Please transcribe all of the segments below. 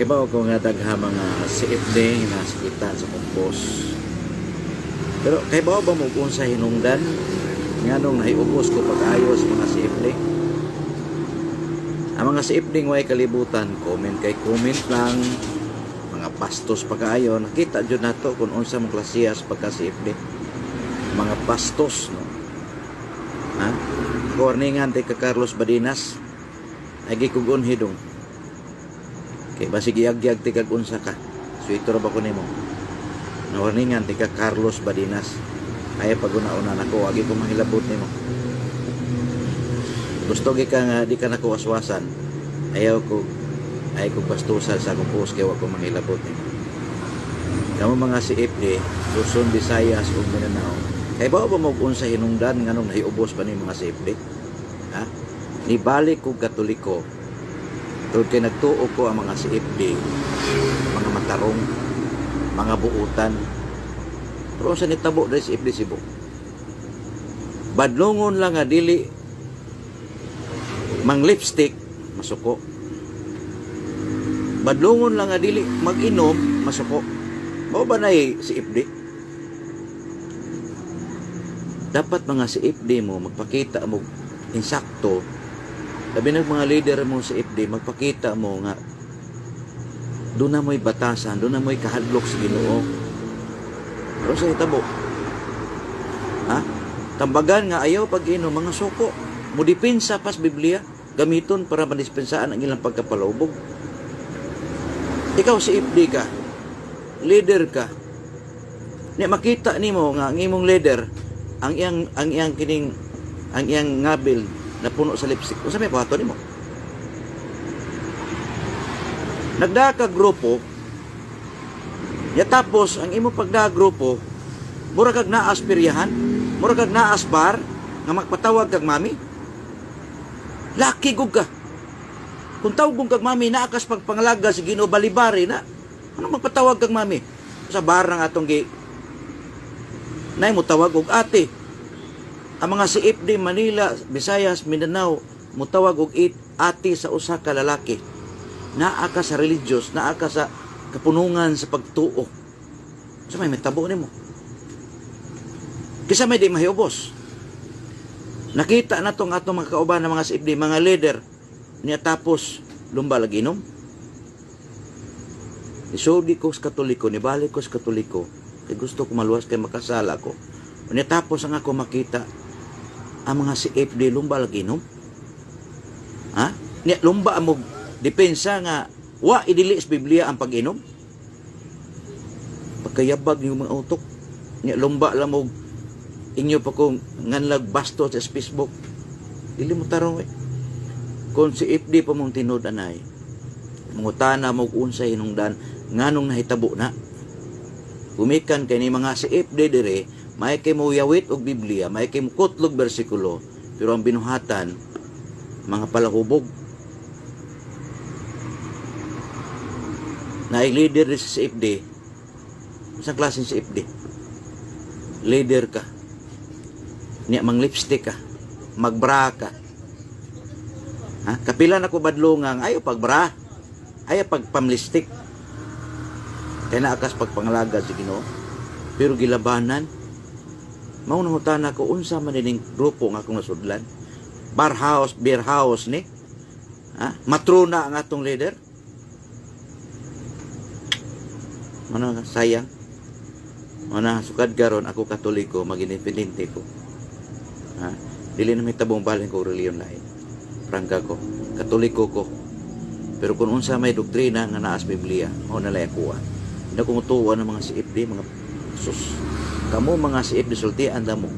Kaya ba ko nga dagha mga CFD na sakitan sa kumpos. Pero kaya ba mo sa hinungdan nga nung naiubos ko pag-ayos mga CFD? Ang mga CFD way kalibutan, comment kay comment lang, mga pastos pag-ayo, nakita dyan na to kung unsa mong klasiyas pagka CFD. Mga pastos, no? Ha? Warningan kay Carlos Badinas, ay gikugon hidong. Kay basig iyagyag ti kag unsa ka. Suito ra ba ko nimo? Nawarningan ti ka Carlos Badinas. Ay paguna-una nako agi ko mahilabot nimo. Gusto gi ka nga di ka nako waswasan. Ayaw ko bastusan sa akong post kay wa ko mahilabot nimo. Kamo mga CFD, Luzon, Visayas ug Mindanao. Kay ba mo unsa hinungdan nganong nahiubos pa ni mga CFD? Ha? Nibalik ko Katoliko. Tungod kay nagtuo ko ang mga CFD, mga matarong, mga buutan. Pero sa nitabo dahil CFD Cebu. Badlongon lang nga dili mang lipstick, masuko. Badlongon lang nga dili mag-inom, masuko. Mao ba na CFD? Dapat mga CFD mo magpakita mo insakto. Labi ng mga leader mo sa CFD, magpakita mo nga doon na mo'y batasan, doon na mo'y kahadlok sa Ginoo. Pero sa hitabo, ha? Tambagan nga ayaw pag-inom, mga suko. Mudipinsa pas Biblia, gamiton para madispensaan ang ilang pagkapalubog. Ikaw si CFD ka, leader ka. Ni makita nimo nga ang imong leader, ang iyang ngabil na puno sa lipstick. Kung sa may pato nimo. Nagda ka grupo, ya tapos ang imo pagda grupo, mura kag naas piryahan, mura kag naas bar, nga magpatawag kag mami. Laki gug ka. Kung tawag kag mami, naakas pagpangalaga si Ginoo balibari na. Ano magpatawag kag mami? Sa bar ng atong gi. Nay mo tawag og ate. Ang mga CFD Manila, Visayas, Mindanao mutawag og ati sa usa ka lalaki. Naa ka sa religious, naa ka sa kapunungan sa pagtuo. So may tabo nimo. Kisa may di mahiubos. Nakita na tong atong mga kauban ng mga CFD, mga leader niya tapos lumbalag inom. Isulgi ko sa Katoliko, nibalik ko sa Katoliko. Kaya gusto ko maluwas kay makasala ko. Niya tapos ang ako makita ang mga CFD lumba lagi inom. Ha? Ni lumba mo depensa nga wa idili sa Biblia ang pag-inom. Pagkayabag yung mga utok. Ni lumba lang mo inyo pa kung nganlag basto sa Facebook. Dili mo tarong kung CFD pa mong tinud anay. Mangutana mo unsa hinungdan nganong nahitabo na. Gumikan kay ni mga CFD dire may kay mo yawit og Biblia, may kay mo kutlog bersikulo, pero ang binuhatan, mga palahubog. Naay leader sa CFD, isang klaseng CFD. Leader ka. Niya mang lipstick ka, magbra ka. Ha? Kapila na ko badlungang, ayaw pagbra, ayaw pagpamlistik. Kaya naakas pagpangalaga sa Ginoo, pero gilabanan. Maunang utana ko unsa man ining grupo nga akong nasudlan. Bar house, beer house ni. Ha? Matrona ang atong leader. Mana sayang. Mana sukad karon ako Katoliko, magindependente ko. Ha? Dili na may tabong balhin ko reliyon lain. Prangka ko, Katoliko ko. Pero kung unsa may doktrina nga naa sa Biblia, o nalay ako. Hindi ko mutuwa ng mga CFD, mga sus. Kamu mga CFD sultian mo.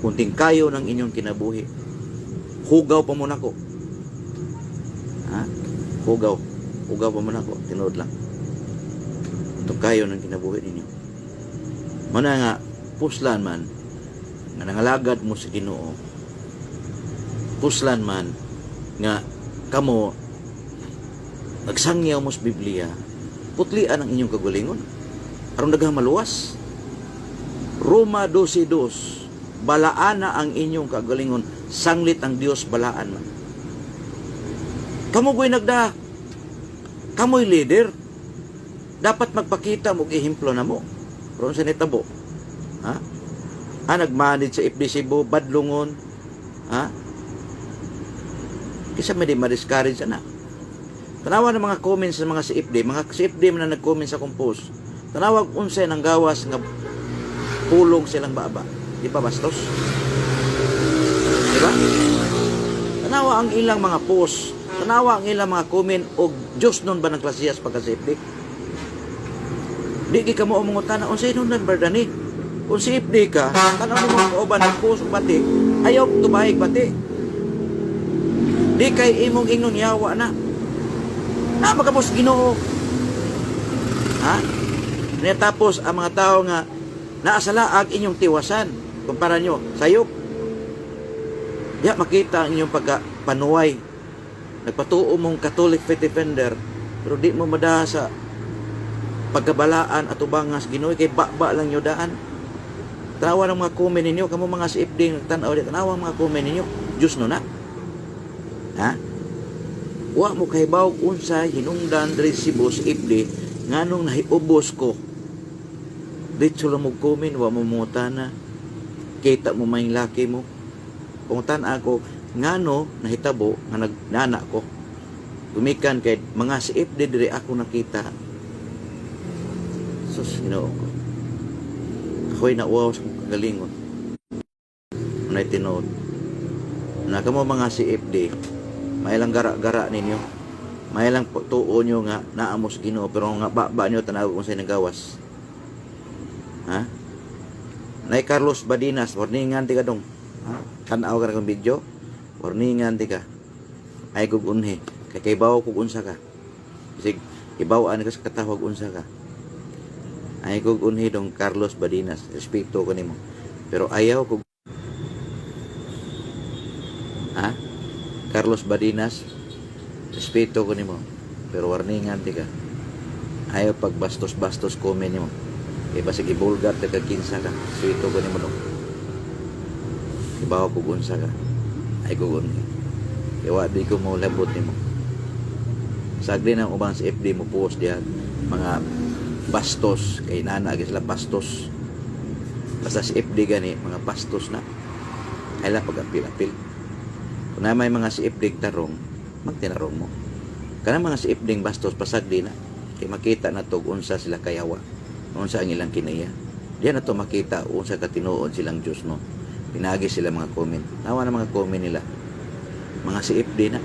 Kunting kayo ng inyong kinabuhi. Hugaw pa muna ko. Ha? Hugaw. Hugaw pa muna ko. Tinood lang. Kunting kayo ng kinabuhi ninyo. Mana nga, puslan man, nga nangalagad mo sa Ginoo. Puslan man, nga kamo, nagsangyaw mo sa Biblia, putlian ang inyong kagalingon. Aron daghang maluwas. Roma 12:2, balaan na ang inyong kagalingon, sanglit ang Dios balaan man. Kamu ko'y nagda, Kamoy leader. Dapat magpakita mo gihimplo na mo. Pero sa nitabo. Ha? Nagmanage sa FD Cebu, badlungon. Ha? Kisa may di ma-discourage na. Tanawa ng mga comments sa mga CFD, mga CFD man na nag-comment sa akong post. Tanawag unsay nang gawas nga pulong silang baba. Di ba bastos? Di ba? Tanawa ang ilang mga post. Tanawa ang ilang mga comment o Diyos nun ba ng klasiyas pagka CFD? Di ka mo umungutan na unsay nun number dani. Kung CFD ka, tanong mo mga kauban ng post pati, ayaw tubahig pati. Di kay imong ingnon yawa na. Na magkapos Ginoo. Ha? Tapos ang mga tao nga naasalaag inyong tiwasan. Kumpara nyo, sayop. Ya, makita ang inyong pagkapanuway. Nagpatuo mong Catholic faith defender, pero di mo madaha sa pagkabalaan at ubangas Ginoo, kay ba lang nyo daan. Tanawa ng mga comment ninyo, kamo mga CFD, tanawa ang mga comment ninyo, Diyos no na. Ha? Wa mo kahibaw unsa hinungdan diri Cebu CFD nganong nahiubos ko. Dito lang mo comment, wa mo mungutana. Kita mo may laki mo. Pungutan ako, ngano nahitabo nga nagnana ko. Gumikan kay mga CFD diri ako nakita. Sus, Ginoo ko. Ako'y nauwaw sa kagalingon. Unay tinood. Kamo mga CFD, may lang gara-gara ninyo. May lang tuo nyo nga naamos Ginoo, pero nga ba nyo tanaw kung sa'yo nagawas. Ha? Nay Carlos Badinas, warningan ti ka dong. Ha? Tanaw ka na kong video, warningan ti ka. Ay gugunhi, kay bawa kung unsa ka. Kasi ibawaan ka sa katawag unsa ka. Ay gugunhi dong Carlos Badinas, respeto ko nimo. Pero ayaw ko. Ha? Carlos Badinas, respeto ko nimo. Pero warningan ti ka. Ayaw pagbastos-bastos comment nimo. Iba sige bulgar taga kinsa ka. Respeto ko nimo dong. Ibaw ko unsa ka. Ay gugunhi. Iwa di ko mo labot nimo. Sagdi ng ubang sa FD mo post diyan mga bastos kay nana sila bastos. Basta si FD gani mga bastos na. Kaya pag-apil-apil. Kung na may mga si FD tarong, magtinarong mo. Kana mga si FD bastos pasagdi na. Kay makita na to unsa sila kayawa. Unsa ang ilang kinaya. Diyan na to makita unsa ka tinuod silang Dios no. Pinagi sila mga comment. Nawa na mga comment nila. Mga si FD na.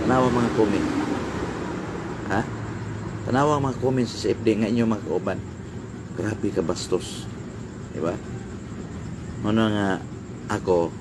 Nawa mga comment. Ha? Tanawa ang mga comments sa FD nga inyo mga kauban. Grabe ka bastos. Diba? Ano nga ako,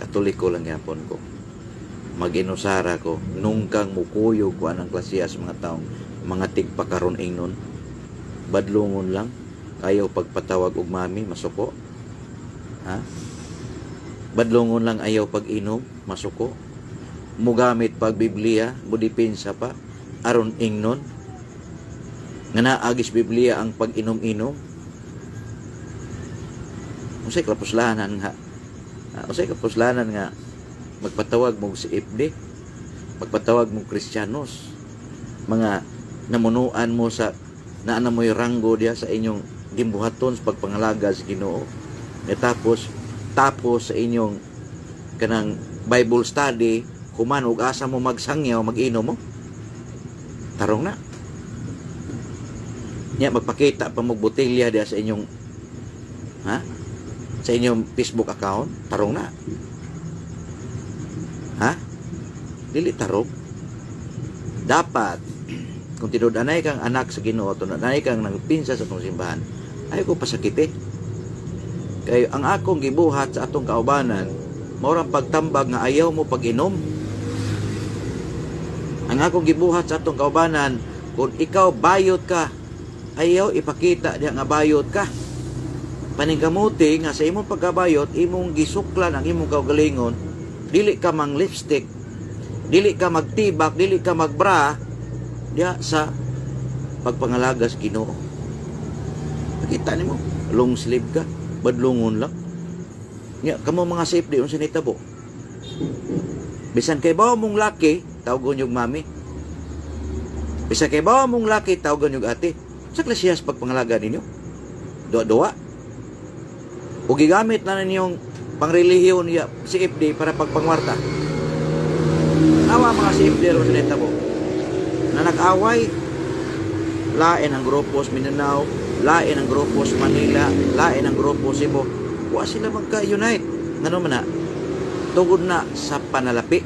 Katoliko lang yapon ko. Mag-inusara ko, nung kang mukuyog ko anang klasya sa mga taong mga tigpakaron ingnon. Badlungon lang. Ayaw pagpatawag og mami, masuko. Ha? Badlungon lang ayaw pag-inom, masuko. Mugamit pag Biblia, budipinsa pa, aron ingnon. Nga naagis Biblia ang pag-inom-inom. Usay kapuslanan nga. Usay kapuslanan nga magpatawag mo si FD. Magpatawag mo Kristiyanos. Mga namunuan mo sa naana mo yung ranggo diya sa inyong gimbuhaton sa pagpangalaga sa Ginoo. Tapos sa inyong kanang Bible study, kuman ug asa mo magsangyaw, mag-inom mo. Tarong na. Nya magpakita pa mo botelya diya sa inyong sa inyong Facebook account, tarong na. Ha? Dili tarong. Dapat kung tinud-anay kang anak sa Ginoo, tunay kang nagpinsa sa atong simbahan, ay ko pasakiti. Kay ang akong gibuhat sa atong kaubanan, maurang pagtambag nga ayaw mo pag-inom. Ang akong gibuhat sa atong kaubanan, kung ikaw bayot ka, ayaw ipakita diya nga bayot ka. Paningkamuti nga sa imong pagkabayot, imong gisuklan ang imong kaugalingon, dili ka mang lipstick, dili ka magtibak, dili ka magbra diya sa pagpangalaga sa Ginoo. Nakita nimo, long sleeve ka, badlungon lang. Nya kamo mga safety unsa nitabo. Bisan kay bawo mong laki, tawgon yung mami. Bisa kay bawa mong laki tawagan yung ate. Sa klasiyas pagpangalaga ninyo. Dua-dua. O gigamit na ninyong pangrelihiyon niya si FD para pagpangwarta. Nawa mga si FD ro sa mo. Na nag-away, lain ang grupo sa Mindanao, lain ang grupo sa Manila, lain ang grupo sa Cebu. Wa sila magka-unite. Ngano man na? Tungod na sa panalapi.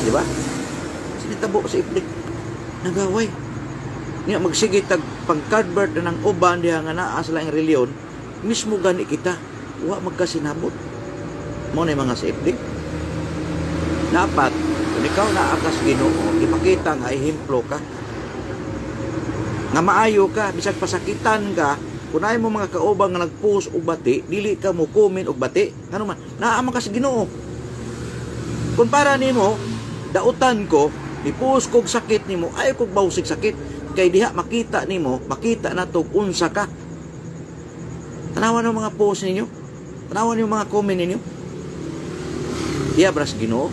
Di ba? Sinitabo sa FD. Nagaway. Nga magsige tag pang-convert na ng uban diha nga naa sa laing reliyon, mismo gani kita. Wa magkasinabot. Mo na mga sa FD. Dapat, kung ikaw naakas Ginoo, ipakita nga ehemplo ka. Nga maayo ka, bisag pasakitan ka, kung ay mo mga kaubang nga nagpuos og bati, dili ka mo kumin og bati. Ngano man, naaman ka sa Ginoo. Kung para nimo, dautan ko, ipuos kog sakit nimo, ay kog bawsig sakit. Kay diha makita nimo, makita na to unsa ka. Tanawan ang mga post ninyo. Tanawan yung mga comment ninyo. Diya bras Ginoo.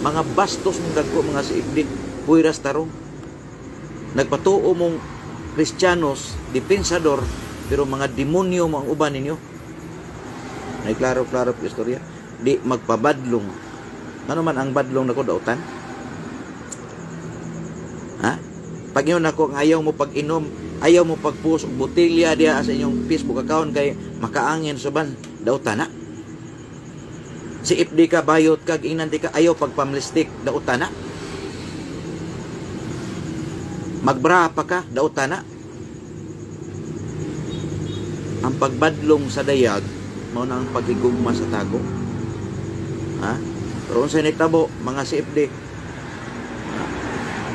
Mga bastos mong dagko mga si FD, puiras tarong. Nagpatuo mong Kristiyanos, depensador, pero mga demonyo mo ang uban ninyo. Naiklaro-klaro po istorya. Di magpabadlong. Ano man ang badlong na ko dautan? Ha? Pag yun ako, ayaw mo pag-inom, ayaw mo pag-post og botelya diya sa inyong Facebook account kay makaangin suban, dautan na. Si FD ka, bayot ka, inanti ka, ayaw pagpamlistik, dautan na. Magbra pa ka, dautan na. Ang pagbadlong sa dayag, mao na ang paghigugma sa tago. Ha? Pero sa nitabo, mga si FD,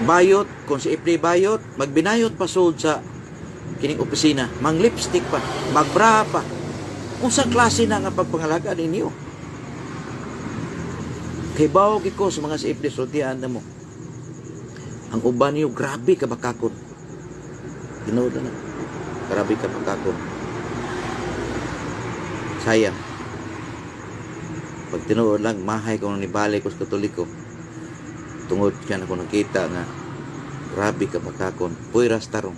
bayot, kung si FD bayot, magbinayot pa sud sa kining opisina, mang lipstick pa, magbra pa. Kung sa klase na nga pagpangalaga ninyo. Kay bawo ko sa mga si FD, sultihan na mo. Ang uban niyo, grabe ka bakakon. Tinood na. Grabe ka bakakon. Sayang. Pag tinood lang, mahay ko nang nibalik ko sa Katoliko. Tungod ka na ko nakita nga, grabe ka bakakon. Puiras tarong.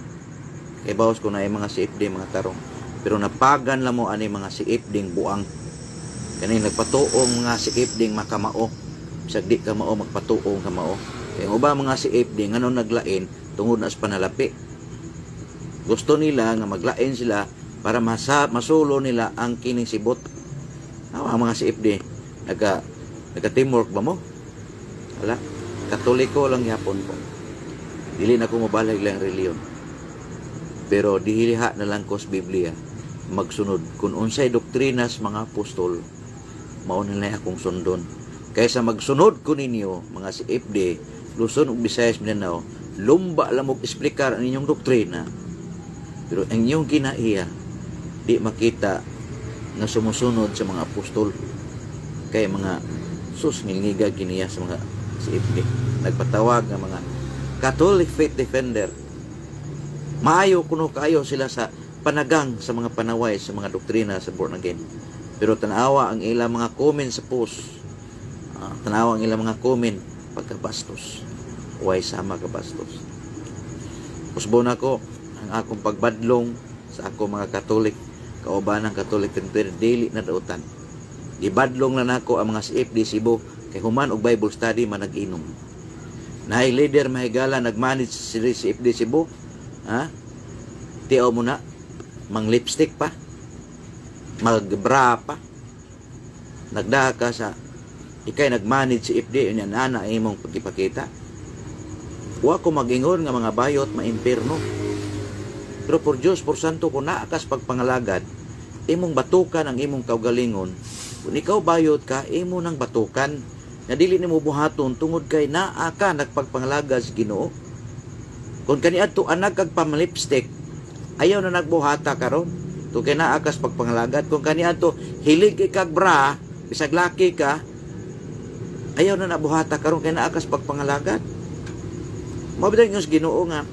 Kay bawas ko na yung mga si FD, mga tarong. Pero napagan lang mo ani mga si FD buang. Kani nagpatuong mga si FD makamao. Bisag di ka mao, magpatuong ka mao. Kaya uba mga si FD, nga nung naglain, tungod na sa panalapi. Gusto nila nga maglain sila para masulo nila ang kining sibot. Ang mga si FD, nagka-teamwork ba mo? Wala. Katoliko lang yapon po. Dili na ko mabalag lang reliyon. Pero dihiliha na lang ko sa Biblia magsunod. Kung unsay doktrinas mga apostol, mauna na akong sundon. Kaysa magsunod ko ninyo, mga si FD, Luzon ug Visayas, Mindanao, lumba lang mo explicar ang inyong doktrina. Pero ang inyong kinaiya, di makita na sumusunod sa mga apostol. Kaya mga ngilngiga giniya sa mga si FD. Nagpatawag ng mga Catholic faith defender. Maayo kuno kaayo sila sa panagang sa mga panaway sa mga doktrina sa born again. Pero tanawa ang ilang mga comment sa post. Tanawa ang ilang mga comment pagkabastos. Huwag sama kabastos. Usbo na ko ang akong pagbadlong sa akong mga Katolik, kauban ng Katolik pero dili na dautan. Ibadlong na nako ang mga si FD Cebu kay human og Bible study man nag-inom. Naay leader mahigala nagmanage si FD Cebu. Ha? Tiyaw mo na mang lipstick pa, magbra pa, nagdaka sa ikay nagmanage si FD unya nana imong pagipakita. Wa ko magingon nga mga bayot maimpirno. Pero por Dios, por santo ko naakas pagpangalagad, imong batukan ang imong kaugalingon. Kung ikaw bayot ka, imo nang batukan. Nga dili nimo buhaton tungod kay naa ka nagpagpangalagad sa Ginoo. Kung kaniadto anak kag pamlipstick, ayaw na nagbuhata karon. To kay naa kas pagpangalagad. Kung kaniadto hilig kag bra, bisag laki ka, ayaw na nabuhata karon kay naa kas pagpangalagad. Mabidag yung Ginoo nga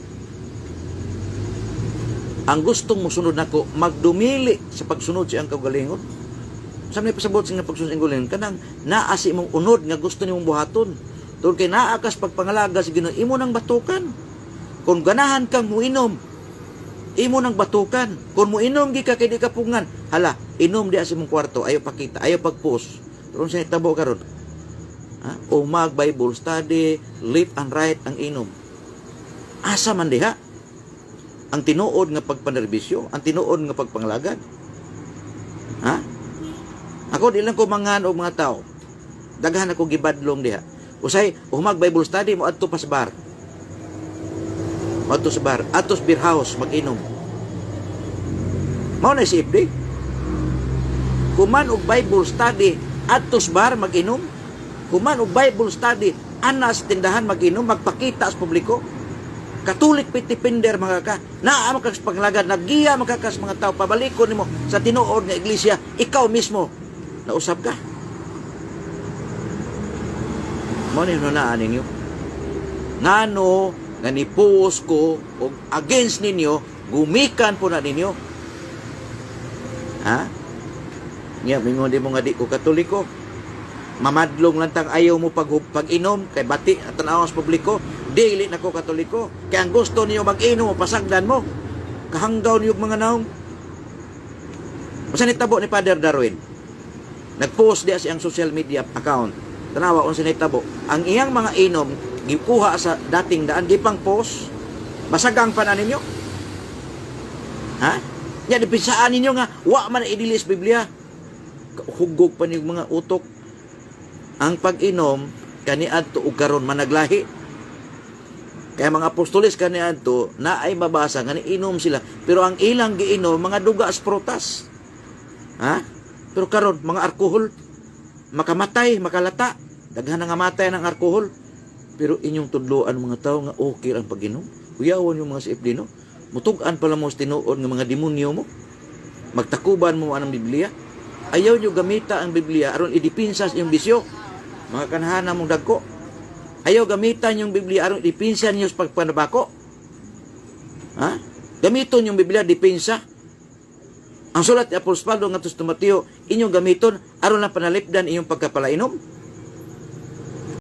ang gustong mo sunod nako magdumili sa pagsunod sa ang kaugalingon. Sa may pasabot sa pagsunod sa kaugalingon kanang naa si imong unod nga gusto nimong buhaton. Tungod kay naa kas pagpangalaga sa Ginoo, imo nang batukan. Kung ganahan kang muinom, imo nang batukan. Kung muinom gi ka kay di ka pungan, hala, inom di sa imong kwarto, ayo pakita, ayo pag-post. Turon sa itabo karon. O mag Bible study, left and right ang inom. Asa man diha? Ang tinuod nga pagpanerbisyo, ang tinuod nga pagpangalagad. Ha? Ako di lang ko mangan og mga tao. Daghan ako gibadlong diha. Usay, humag Bible study mo adto pa sa bar. Adto sa bar, adto sa beer house mag-inom. Mao na si FD. Human og Bible study adto sa bar mag-inom. Human og Bible study ana sa tindahan mag-inom, magpakita sa publiko. Katolik pitipender mga ka. Naa man kas panglagad, nagiya makakas mga tao pabalikon nimo sa tinuod nga iglesia, ikaw mismo nausab ka. Mo ni naan ninyo. Ngano nga nipuos ko og against ninyo, gumikan po na ninyo. Ha? Nya mingon di mo nga di ko Katoliko. Mamadlong lang tang ayaw mo pag-inom kay bati at tanaw sa publiko, dili na ko Katoliko. Kaya ang gusto niyo mag-inom, pasagdan mo. Kahanggaw niyo mga naong. Masa nitabo ni Father Darwin. Nag-post diya siyang social media account. Tanawa kung sinitabo. Ang iyang mga inom, gikuha sa dating daan, gipang post. Masagang pa na ninyo. Ha? Nya dipisaan ninyo nga, wa man idilis Biblia. Hugog pa niyo mga utok. Ang pag-inom kaniadto ug karon managlahi. Kaya mga apostoles kaniadto na ay mabasa nga inom sila, pero ang ilang giinom mga duga as prutas. Ha? Pero karon mga alcohol, makamatay, makalata. Daghan nga matay ng alcohol. Pero inyong tudloan mga tao nga okay ang pag-inom. Uyawon yung mga CFD no. Mutug-an pala mo sa tinuod ng mga demonyo mo. Magtakuban mo anang Biblia. Ayaw nyo gamita ang Biblia aron idipinsas yung bisyo. Mga kanhana mong dagko. Ayaw gamitan yung Biblia aron idipinsa niyo sa pagpanabako. Ha? Gamiton yung Biblia dipinsa. Ang sulat ni Apostol Pablo ngadto sa Timoteo, inyong gamiton aron lang panalipdan inyong pagkapalainom.